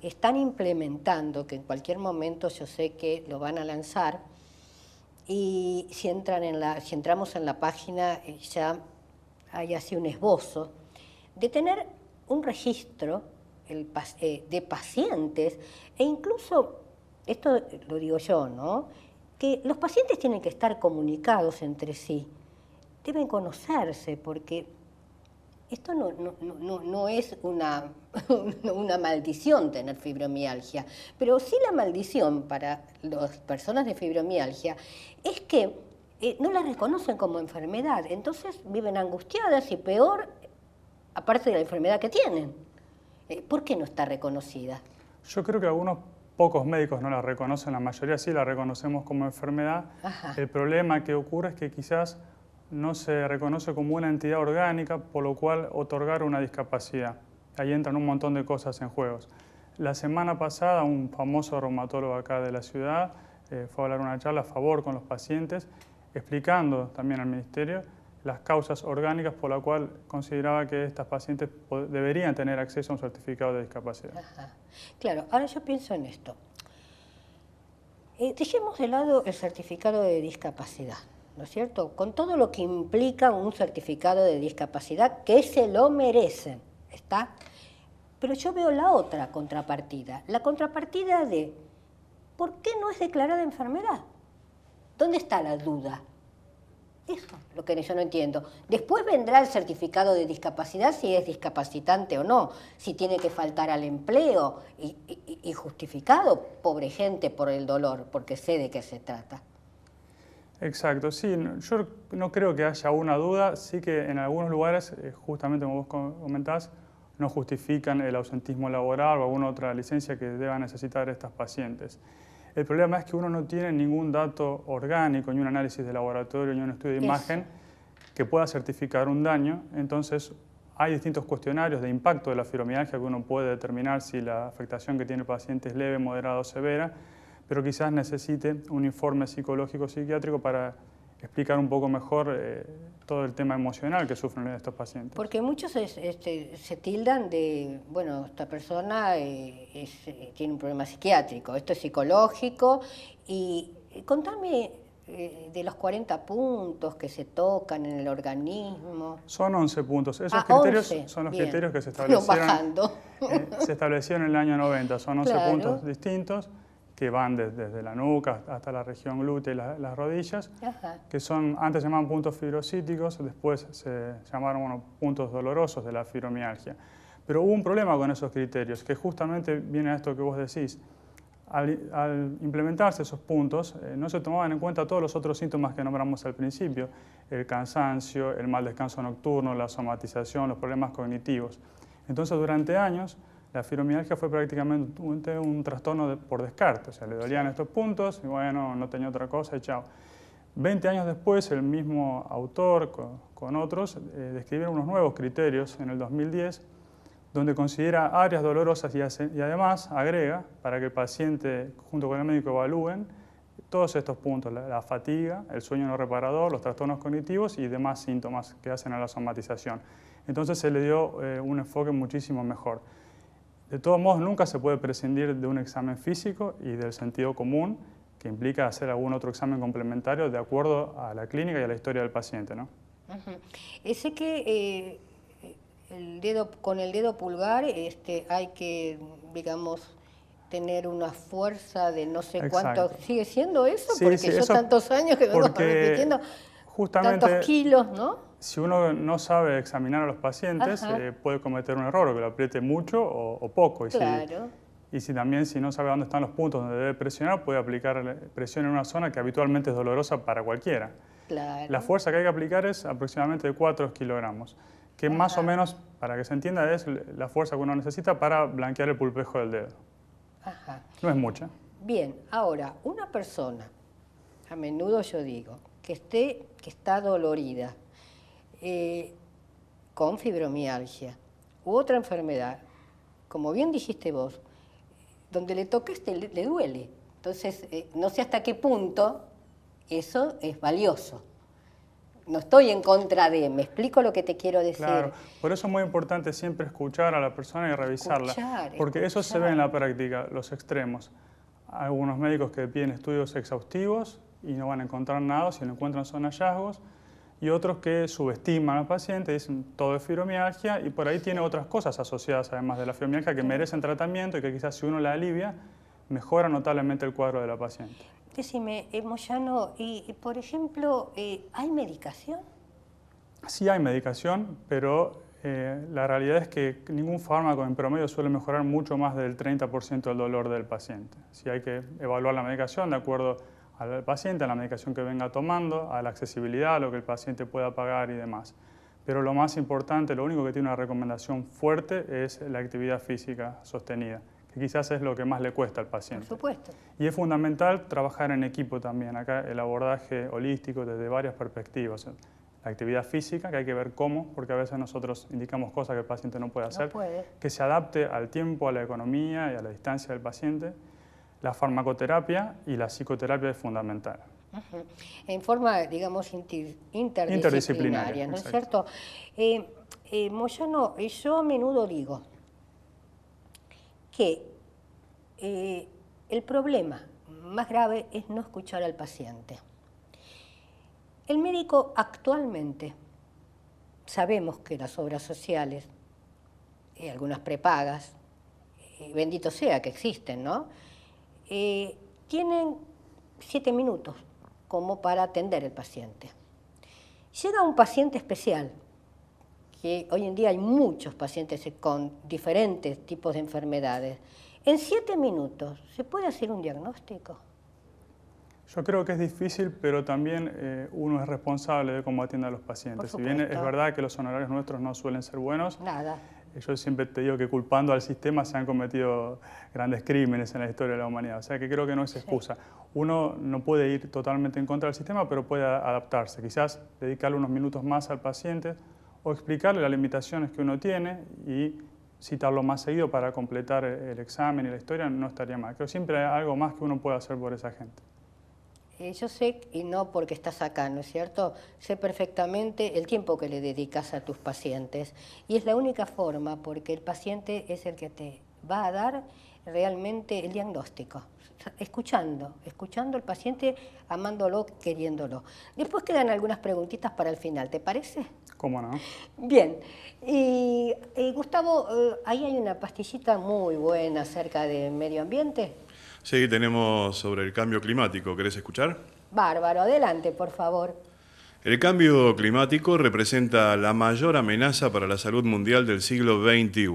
están implementando, que en cualquier momento yo sé que lo van a lanzar, y si entramos en la página ya hay así un esbozo, de tener un registro de pacientes, e incluso, esto lo digo yo, ¿no?, que los pacientes tienen que estar comunicados entre sí, deben conocerse, porque esto no es una maldición tener fibromialgia, pero sí la maldición para las personas de fibromialgia es que no la reconocen como enfermedad, entonces viven angustiadas y peor, aparte de la enfermedad que tienen. ¿Por qué no está reconocida? Yo creo que algunos pocos médicos no la reconocen, la mayoría sí la reconocemos como enfermedad. Ajá. El problema que ocurre es que quizás no se reconoce como una entidad orgánica, por lo cual otorgar una discapacidad. Ahí entran un montón de cosas en juego. La semana pasada un famoso reumatólogo acá de la ciudad fue a dar una charla a favor con los pacientes, explicando también al Ministerio las causas orgánicas por la cual consideraba que estas pacientes deberían tener acceso a un certificado de discapacidad. Ajá. Claro, ahora yo pienso en esto. Dejemos de lado el certificado de discapacidad, ¿no es cierto? Con todo lo que implica un certificado de discapacidad, que se lo merecen, ¿está? Pero yo veo la otra contrapartida, la contrapartida de ¿por qué no es declarada enfermedad? ¿Dónde está la duda? Eso es lo que yo no entiendo. Después vendrá el certificado de discapacidad, si es discapacitante o no, si tiene que faltar al empleo y justificado, pobre gente, por el dolor, porque sé de qué se trata. Exacto, sí, yo no creo que haya una duda, sí que en algunos lugares, justamente como vos comentás, no justifican el ausentismo laboral o alguna otra licencia que deban necesitar estas pacientes. El problema es que uno no tiene ningún dato orgánico, ni un análisis de laboratorio, ni un estudio de imagen que pueda certificar un daño. Entonces, hay distintos cuestionarios de impacto de la fibromialgia que uno puede determinar si la afectación que tiene el paciente es leve, moderada o severa, pero quizás necesite un informe psicológico psiquiátrico para explicar un poco mejor todo el tema emocional que sufren estos pacientes. Porque muchos se tildan de, bueno, esta persona tiene un problema psiquiátrico, esto es psicológico, y contame de los 40 puntos que se tocan en el organismo. Son 11 puntos. Esos criterios 11. Son los Bien. criterios que se establecieron, se establecieron en el año 90. Son 11 claro. puntos distintos que van desde la nuca hasta la región glútea y las rodillas, Ajá. que son, antes se llamaban puntos fibrocíticos, después se llamaron puntos dolorosos de la fibromialgia. Pero hubo un problema con esos criterios, que justamente viene a esto que vos decís. Al implementarse esos puntos, no se tomaban en cuenta todos los otros síntomas que nombramos al principio, el cansancio, el mal descanso nocturno, la somatización, los problemas cognitivos. Entonces, durante años, la fibromialgia fue prácticamente un trastorno por descarte, o sea, le dolían estos puntos y bueno, no tenía otra cosa y chao. 20 años después, el mismo autor con otros describieron unos nuevos criterios en el 2010, donde considera áreas dolorosas y además agrega, para que el paciente junto con el médico evalúen, todos estos puntos, la fatiga, el sueño no reparador, los trastornos cognitivos y demás síntomas que hacen a la somatización. Entonces se le dio un enfoque muchísimo mejor. De todos modos, nunca se puede prescindir de un examen físico y del sentido común, que implica hacer algún otro examen complementario de acuerdo a la clínica y a la historia del paciente, ¿no? Sé que con el dedo pulgar hay que, digamos, tener una fuerza de no sé Exacto. cuánto. ¿Sigue siendo eso? Sí, porque sí, yo eso tantos años que vengo repitiendo justamente, tantos kilos, ¿no? Si uno no sabe examinar a los pacientes, puede cometer un error, o que lo apriete mucho o poco. Claro. Y si también si no sabe dónde están los puntos donde debe presionar, puede aplicar presión en una zona que habitualmente es dolorosa para cualquiera. Claro. La fuerza que hay que aplicar es aproximadamente de 4 kilogramos, que más o menos, para que se entienda, es la fuerza que uno necesita para blanquear el pulpejo del dedo. No es mucha. Bien, ahora, una persona, a menudo yo digo, que está dolorida, con fibromialgia u otra enfermedad, como bien dijiste vos, donde le toques le duele. Entonces, no sé hasta qué punto eso es valioso. No estoy en contra de, me explico lo que te quiero decir. Claro, por eso es muy importante siempre escuchar a la persona y revisarla, porque eso se ve en la práctica, los extremos. Hay algunos médicos que piden estudios exhaustivos y no van a encontrar nada, si no encuentran son hallazgos, y otros que subestiman al paciente, dicen todo es fibromialgia y por ahí tiene otras cosas asociadas además de la fibromialgia que merecen tratamiento y que quizás si uno la alivia, mejora notablemente el cuadro de la paciente. Decime, Moyano, y por ejemplo, ¿hay medicación? Sí hay medicación, pero la realidad es que ningún fármaco en promedio suele mejorar mucho más del 30% del dolor del paciente. Sí hay que evaluar la medicación de acuerdo al paciente, a la medicación que venga tomando, a la accesibilidad, a lo que el paciente pueda pagar y demás. Pero lo más importante, lo único que tiene una recomendación fuerte es la actividad física sostenida, que quizás es lo que más le cuesta al paciente. Por supuesto. Y es fundamental trabajar en equipo también. Acá el abordaje holístico desde varias perspectivas. La actividad física, que hay que ver cómo, porque a veces nosotros indicamos cosas que el paciente no puede hacer, que se adapte al tiempo, a la economía y a la distancia del paciente. La farmacoterapia y la psicoterapia es fundamental. En forma, digamos, interdisciplinaria, ¿no es cierto? Moyano, yo a menudo digo que el problema más grave es no escuchar al paciente. El médico actualmente, sabemos que las obras sociales, algunas prepagas, bendito sea que existen, ¿no? Tienen 7 minutos como para atender al paciente. Llega un paciente especial, que hoy en día hay muchos pacientes con diferentes tipos de enfermedades. En 7 minutos, ¿se puede hacer un diagnóstico? Yo creo que es difícil, pero también uno es responsable de cómo atiende a los pacientes. Si bien es verdad que los honorarios nuestros no suelen ser buenos, yo siempre te digo que culpando al sistema se han cometido grandes crímenes en la historia de la humanidad. O sea que creo que no es excusa. Uno no puede ir totalmente en contra del sistema, pero puede adaptarse. Quizás dedicarle unos minutos más al paciente o explicarle las limitaciones que uno tiene y citarlo más seguido para completar el examen y la historia no estaría mal. Creo que siempre hay algo más que uno puede hacer por esa gente. Yo sé, y no porque estás acá, ¿no es cierto? Sé perfectamente el tiempo que le dedicas a tus pacientes y es la única forma porque el paciente es el que te va a dar realmente el diagnóstico, escuchando al paciente, amándolo, queriéndolo. Después quedan algunas preguntitas para el final, ¿te parece? ¿Cómo no? Bien. Y Gustavo, ahí hay una pastillita muy buena acerca del medio ambiente. Sí, tenemos sobre el cambio climático. ¿Querés escuchar? Bárbaro, adelante, por favor. El cambio climático representa la mayor amenaza para la salud mundial del siglo XXI.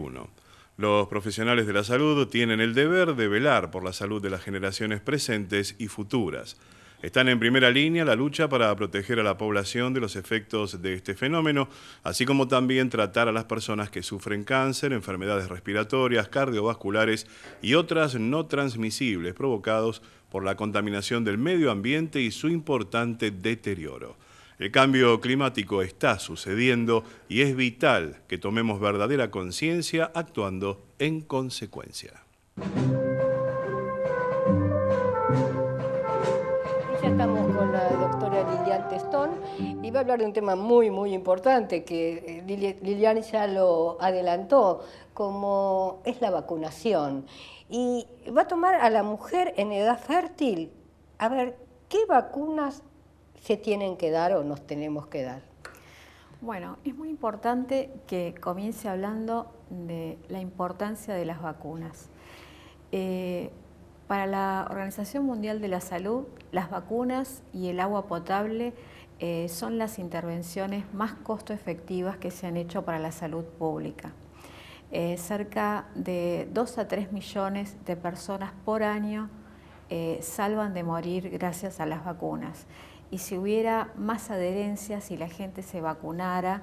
Los profesionales de la salud tienen el deber de velar por la salud de las generaciones presentes y futuras. Están en primera línea la lucha para proteger a la población de los efectos de este fenómeno, así como también tratar a las personas que sufren cáncer, enfermedades respiratorias, cardiovasculares y otras no transmisibles provocados por la contaminación del medio ambiente y su importante deterioro. El cambio climático está sucediendo y es vital que tomemos verdadera conciencia actuando en consecuencia. voy a hablar de un tema muy, muy importante que Lilian ya lo adelantó, como es la vacunación. Y va a tomar a la mujer en edad fértil, a ver, ¿qué vacunas se tienen que dar o nos tenemos que dar? Bueno, es muy importante que comience hablando de la importancia de las vacunas. Para la Organización Mundial de la Salud, las vacunas y el agua potable son las intervenciones más costo efectivas que se han hecho para la salud pública. Cerca de 2 a 3 millones de personas por año salvan de morir gracias a las vacunas. Y si hubiera más adherencia, si la gente se vacunara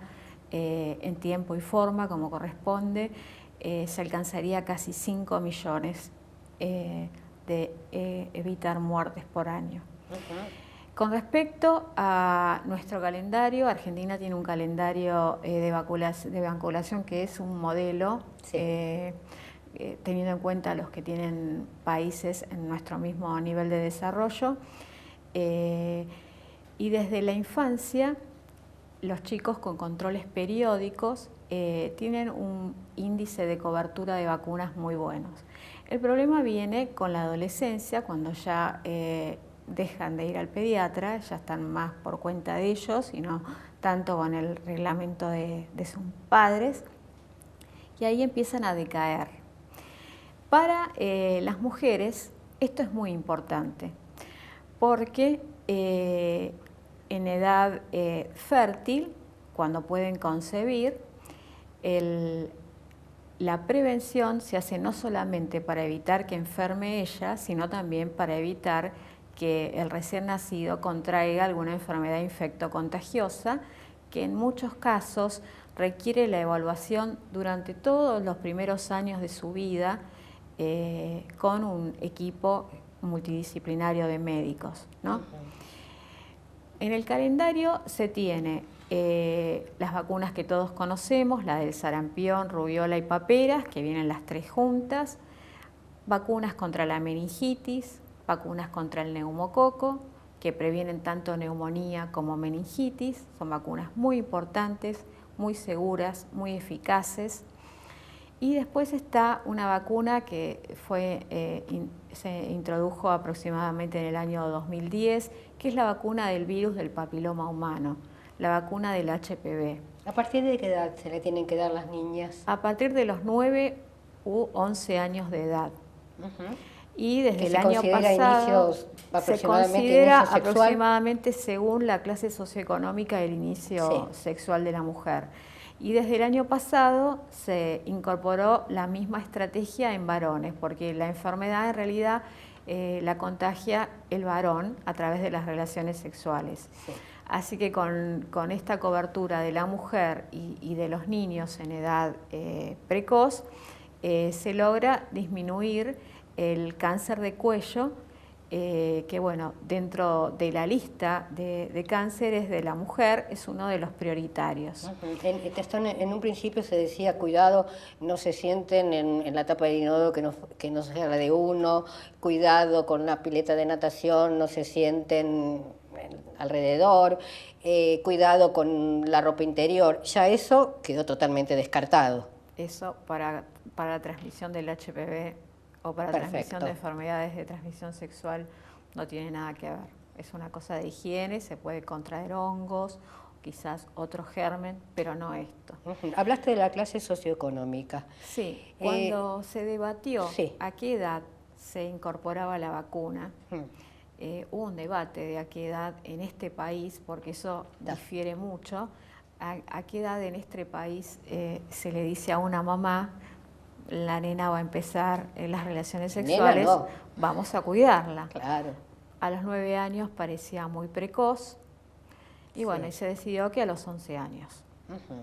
en tiempo y forma, como corresponde, se alcanzaría casi 5 millones de evitar muertes por año. Con respecto a nuestro calendario, Argentina tiene un calendario de vacunación que es un modelo, sí. Teniendo en cuenta los que tienen países en nuestro mismo nivel de desarrollo. Y desde la infancia, los chicos con controles periódicos tienen un índice de cobertura de vacunas muy buenos. El problema viene con la adolescencia, cuando ya dejan de ir al pediatra, ya están más por cuenta de ellos y no tanto con el reglamento de sus padres, y ahí empiezan a decaer. Para las mujeres esto es muy importante, porque en edad fértil, cuando pueden concebir, la prevención se hace no solamente para evitar que enferme ella, sino también para evitar que el recién nacido contraiga alguna enfermedad infectocontagiosa, que en muchos casos requiere la evaluación durante todos los primeros años de su vida con un equipo multidisciplinario de médicos, ¿no? En el calendario se tiene las vacunas que todos conocemos, la del sarampión, rubiola y paperas, que vienen las 3 juntas, vacunas contra la meningitis, vacunas contra el neumococo, que previenen tanto neumonía como meningitis. Son vacunas muy importantes, muy seguras, muy eficaces. Y después está una vacuna que se introdujo aproximadamente en el año 2010, que es la vacuna del virus del papiloma humano, la vacuna del HPV. ¿A partir de qué edad se le tienen que dar las niñas? A partir de los 9 u 11 años de edad. Y desde el año pasado se considera aproximadamente según la clase socioeconómica el inicio sexual de la mujer. Y desde el año pasado se incorporó la misma estrategia en varones, porque la enfermedad en realidad la contagia el varón a través de las relaciones sexuales. Sí. Así que con esta cobertura de la mujer y de los niños en edad precoz, se logra disminuir el cáncer de cuello, que bueno, dentro de la lista de cánceres de la mujer es uno de los prioritarios. En un principio se decía, cuidado, no se sienten en la tapa del inodoro que no sea la de uno, cuidado con la pileta de natación, no se sienten alrededor, cuidado con la ropa interior. Ya eso quedó totalmente descartado. Eso para la transmisión del HPV o para la transmisión de enfermedades de transmisión sexual no tiene nada que ver. Es una cosa de higiene, se puede contraer hongos, quizás otro germen, pero no esto. Hablaste de la clase socioeconómica. Sí, cuando se debatió a qué edad se incorporaba la vacuna, hubo un debate de a qué edad en este país, porque eso difiere mucho, a qué edad en este país se le dice a una mamá, la nena va a empezar las relaciones sexuales, no, vamos a cuidarla. Claro. A los 9 años parecía muy precoz y bueno, y se decidió que a los 11 años.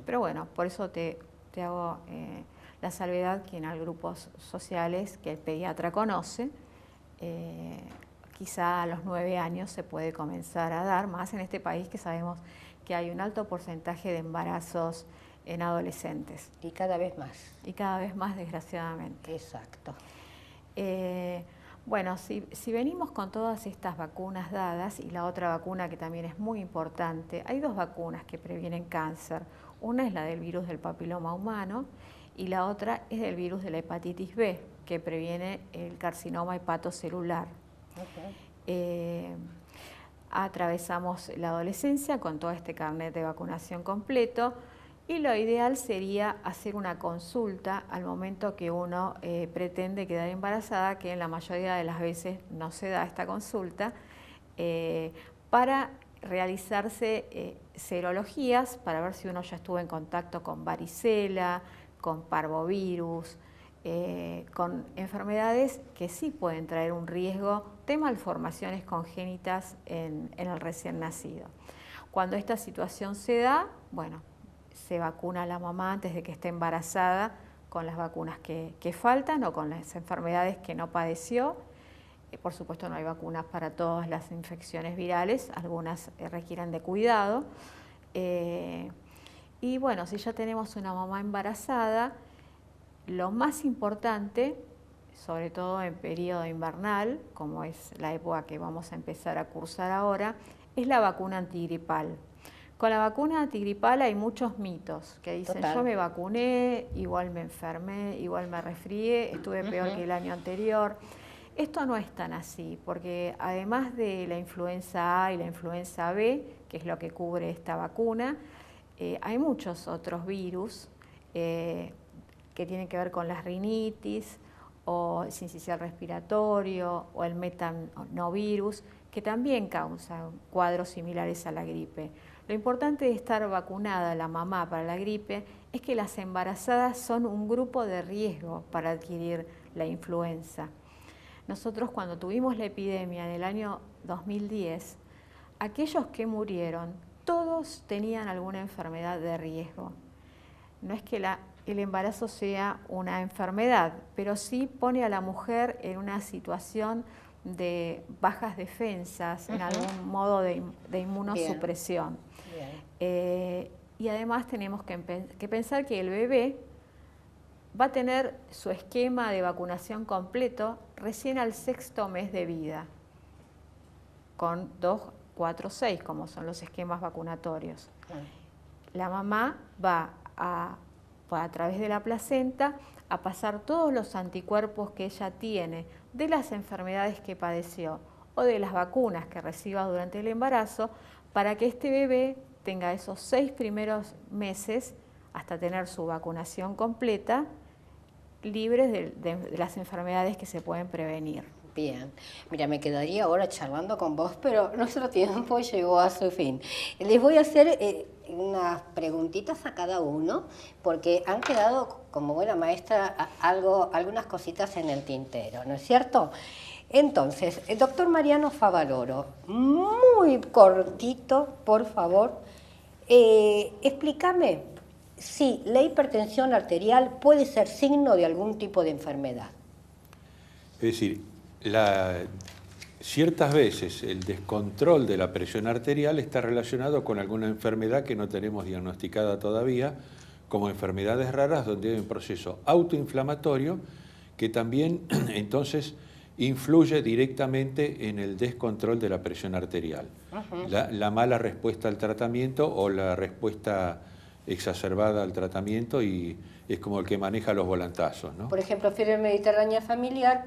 Pero bueno, por eso te hago la salvedad que en grupos sociales que el pediatra conoce, quizá a los 9 años se puede comenzar a dar, más en este país que sabemos que hay un alto porcentaje de embarazos en adolescentes. Y cada vez más. Y cada vez más, desgraciadamente. Exacto. Bueno, si venimos con todas estas vacunas dadas, y la otra vacuna que también es muy importante, hay 2 vacunas que previenen cáncer. Una es la del virus del papiloma humano y la otra es del virus de la hepatitis B, que previene el carcinoma hepatocelular. Atravesamos la adolescencia con todo este carnet de vacunación completo y lo ideal sería hacer una consulta al momento que uno pretende quedar embarazada, que en la mayoría de las veces no se da esta consulta, para realizarse serologías para ver si uno ya estuvo en contacto con varicela, con parvovirus, con enfermedades que sí pueden traer un riesgo de malformaciones congénitas en el recién nacido. Cuando esta situación se da, bueno, se vacuna a la mamá antes de que esté embarazada con las vacunas que faltan o con las enfermedades que no padeció. Por supuesto no hay vacunas para todas las infecciones virales, algunas requieren de cuidado. Y bueno, si ya tenemos una mamá embarazada, lo más importante, sobre todo en periodo invernal, como es la época que vamos a empezar a cursar ahora, es la vacuna antigripal. Con la vacuna antigripal hay muchos mitos que dicen, total, yo me vacuné, igual me enfermé, igual me resfrié, estuve peor que el año anterior. Esto no es tan así, porque además de la influenza A y la influenza B, que es lo que cubre esta vacuna, hay muchos otros virus que tienen que ver con las rinitis, o el sincicial respiratorio, o el metanovirus, que también causan cuadros similares a la gripe. Lo importante de estar vacunada la mamá para la gripe es que las embarazadas son un grupo de riesgo para adquirir la influenza. Nosotros cuando tuvimos la epidemia en el año 2010, aquellos que murieron, todos tenían alguna enfermedad de riesgo. No es que el embarazo sea una enfermedad, pero sí pone a la mujer en una situación de bajas defensas, en algún modo de inmunosupresión. Y además tenemos que pensar que el bebé va a tener su esquema de vacunación completo recién al 6º mes de vida, con 2, 4, 6, como son los esquemas vacunatorios. La mamá va a través de la placenta a pasar todos los anticuerpos que ella tiene de las enfermedades que padeció o de las vacunas que reciba durante el embarazo, para que este bebé tenga esos 6 primeros meses hasta tener su vacunación completa, libres de las enfermedades que se pueden prevenir. Bien, mira, me quedaría ahora charlando con vos, pero nuestro tiempo llegó a su fin. Les voy a hacer unas preguntitas a cada uno, porque han quedado, como buena maestra, algunas cositas en el tintero, ¿no es cierto? Entonces, el doctor Mariano Favaloro, muy cortito, por favor, explícame si la hipertensión arterial puede ser signo de algún tipo de enfermedad. Es decir, ciertas veces el descontrol de la presión arterial está relacionado con alguna enfermedad que no tenemos diagnosticada todavía, como enfermedades raras donde hay un proceso autoinflamatorio que también entonces influye directamente en el descontrol de la presión arterial. La mala respuesta al tratamiento o la respuesta exacerbada al tratamiento, y es como el que maneja los volantazos, ¿no? Por ejemplo, fiebre mediterránea familiar.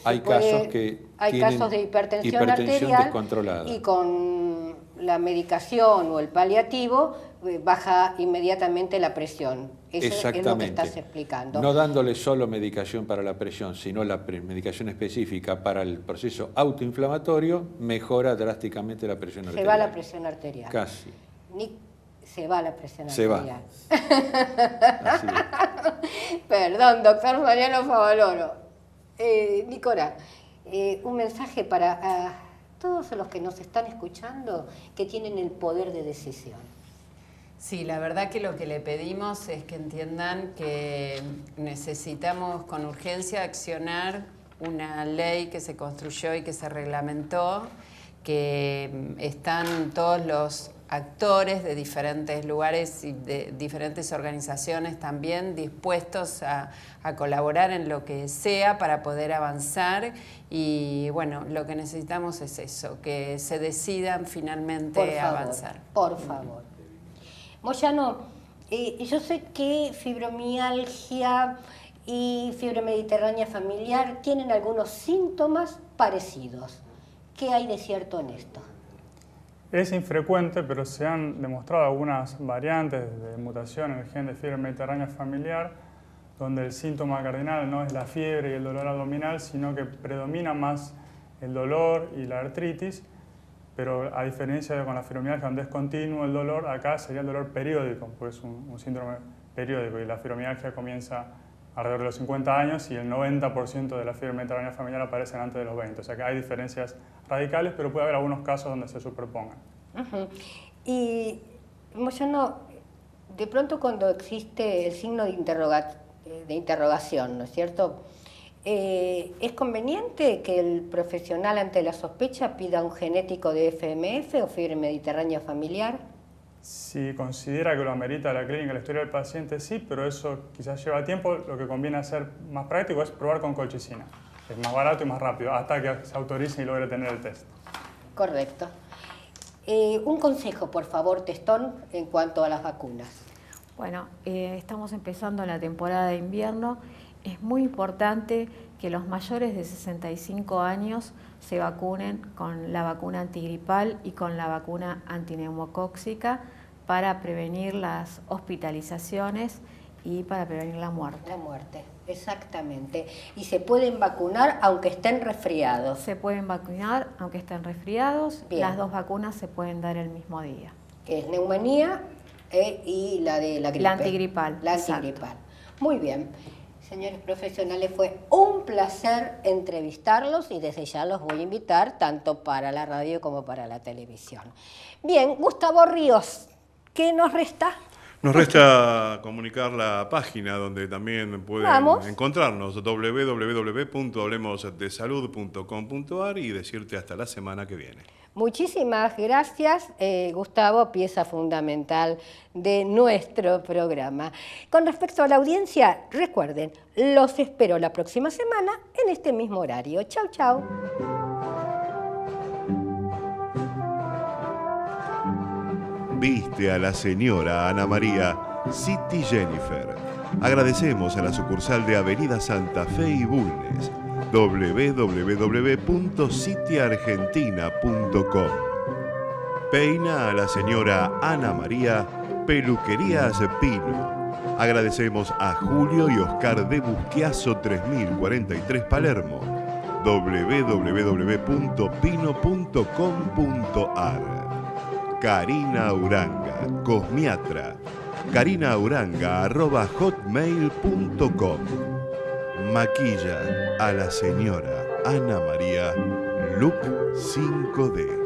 Hay casos de hipertensión arterial descontrolada, y con la medicación o el paliativo baja inmediatamente la presión. Eso es lo que estás explicando. No dándole solo medicación para la presión, sino la medicación específica para el proceso autoinflamatorio, mejora drásticamente la presión arterial. Se va la presión arterial. Casi. Se va la presión Se arterial. va. Así es. Perdón, doctor Mariano Favaloro. Nicolás, un mensaje para todos los que nos están escuchando que tienen el poder de decisión. Sí, la verdad que lo que le pedimos es que entiendan que necesitamos con urgencia accionar una ley que se construyó y que se reglamentó, que están todos los actores de diferentes lugares y de diferentes organizaciones también dispuestos a colaborar en lo que sea para poder avanzar, y bueno, lo que necesitamos es eso, que se decidan finalmente a avanzar. Por favor. Moyano, yo sé que fibromialgia y fiebre mediterránea familiar tienen algunos síntomas parecidos. ¿Qué hay de cierto en esto? Es infrecuente, pero se han demostrado algunas variantes de mutación en el gen de fiebre mediterránea familiar, donde el síntoma cardinal no es la fiebre y el dolor abdominal, sino que predomina más el dolor y la artritis, pero a diferencia de con la fibromialgia, donde es continuo el dolor, acá sería el dolor periódico, porque es un síndrome periódico, y la fibromialgia comienza alrededor de los 50 años y el 90% de la fiebre mediterránea familiar aparecen antes de los 20. O sea que hay diferencias radicales, pero puede haber algunos casos donde se superpongan. Y, Moyano, de pronto cuando existe el signo de interrogación, ¿no es cierto? ¿Es conveniente que el profesional ante la sospecha pida un genético de FMF o fiebre mediterránea familiar? Si considera que lo amerita la clínica, la historia del paciente, sí, pero eso quizás lleva tiempo. Lo que conviene hacer más práctico es probar con colchicina. Es más barato y más rápido, hasta que se autorice y logre tener el test. Correcto. Un consejo, por favor, Testón, en cuanto a las vacunas. Bueno, estamos empezando la temporada de invierno. Es muy importante que los mayores de 65 años se vacunen con la vacuna antigripal y con la vacuna antineumocóxica para prevenir las hospitalizaciones y para prevenir la muerte. La muerte, exactamente. Y se pueden vacunar aunque estén resfriados. Se pueden vacunar aunque estén resfriados. Bien. Las dos vacunas se pueden dar el mismo día. Que es neumonía y la de la gripe. La antigripal. La antigripal. Muy bien. Señores profesionales, fue un placer entrevistarlos y desde ya los voy a invitar tanto para la radio como para la televisión. Bien, Gustavo Ríos, ¿qué nos resta? Nos resta comunicar la página donde también pueden encontrarnos, www.hablemosdesalud.com.ar, y decirte hasta la semana que viene. Muchísimas gracias, Gustavo, pieza fundamental de nuestro programa. Con respecto a la audiencia, recuerden, los espero la próxima semana en este mismo horario. Chau, chau. Viste a la señora Ana María City Jennifer. Agradecemos a la sucursal de Avenida Santa Fe y Bulnes, www.cityargentina.com. Peina a la señora Ana María Peluquerías Pino. Agradecemos a Julio y Oscar de Busquiazo 3043 Palermo, www.pino.com.ar. Karina Uranga, cosmiatra, karinauranga@hotmail.com. Maquilla a la señora Ana María, look 5D.